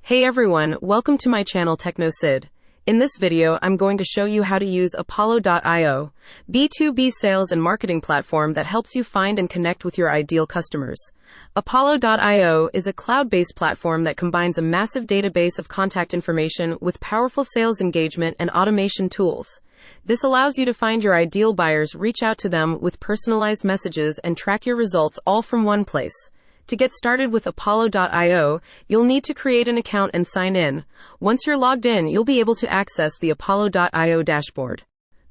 Hey everyone, welcome to my channel TechnoSid. In this video, I'm going to show you how to use Apollo.io, B2B sales and marketing platform that helps you find and connect with your ideal customers. Apollo.io is a cloud-based platform that combines a massive database of contact information with powerful sales engagement and automation tools. This allows you to find your ideal buyers, reach out to them with personalized messages, and track your results all from one place. To get started with Apollo.io, you'll need to create an account and sign in. Once you're logged in, you'll be able to access the Apollo.io dashboard.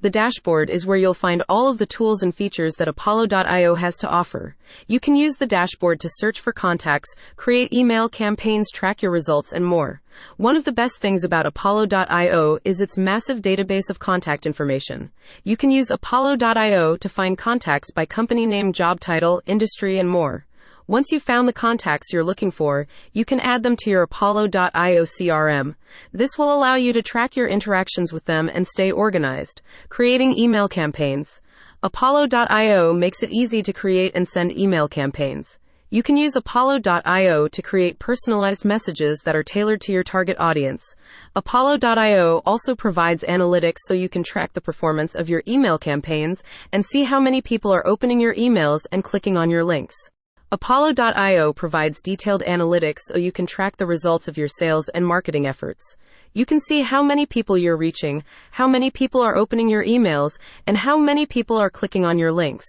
The dashboard is where you'll find all of the tools and features that Apollo.io has to offer. You can use the dashboard to search for contacts, create email campaigns, track your results, and more. One of the best things about Apollo.io is its massive database of contact information. You can use Apollo.io to find contacts by company name, job title, industry, and more. Once you've found the contacts you're looking for, you can add them to your Apollo.io CRM. This will allow you to track your interactions with them and stay organized. Creating email campaigns. Apollo.io makes it easy to create and send email campaigns. You can use Apollo.io to create personalized messages that are tailored to your target audience. Apollo.io also provides analytics so you can track the performance of your email campaigns and see how many people are opening your emails and clicking on your links. Apollo.io provides detailed analytics so you can track the results of your sales and marketing efforts. You can see how many people you're reaching, how many people are opening your emails, and how many people are clicking on your links.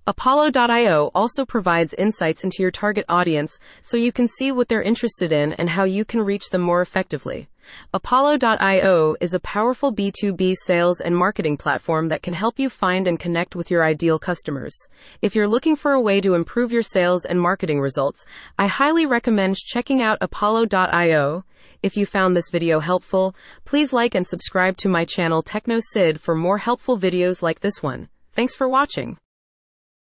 Apollo.io also provides insights into your target audience so you can see what they're interested in and how you can reach them more effectively. Apollo.io is a powerful B2B sales and marketing platform that can help you find and connect with your ideal customers. If you're looking for a way to improve your sales and marketing results, I highly recommend checking out Apollo.io. If you found this video helpful, please like and subscribe to my channel TechnoSid for more helpful videos like this one. Thanks for watching.